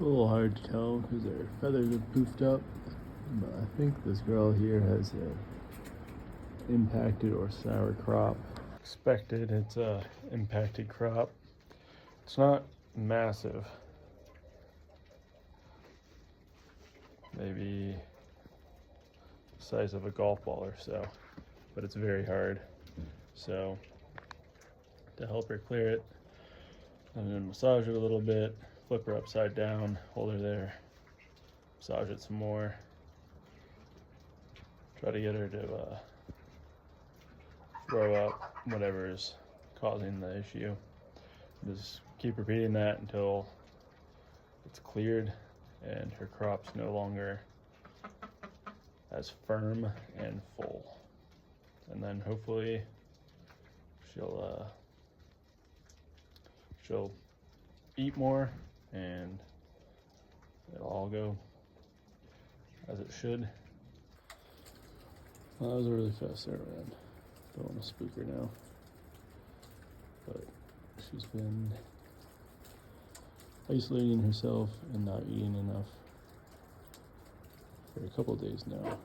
a little hard to tell because their feathers are poofed up, but I think this girl here has a impacted or sour crop. Expected, it's a impacted crop. It's not massive. Maybe the size of a golf ball or so, but it's very hard. So to help her clear it, I'm gonna massage it a little bit, flip her upside down, hold her there, massage it some more, try to get her to throw up whatever is causing the issue. Just keep repeating that until it's cleared and her crop's no longer as firm and full. And then hopefully she'll eat more and it'll all go as it should. Well, that was a really fast turnaround. Don't want to spook her now, but she's been isolating herself and not eating enough for a couple of days now.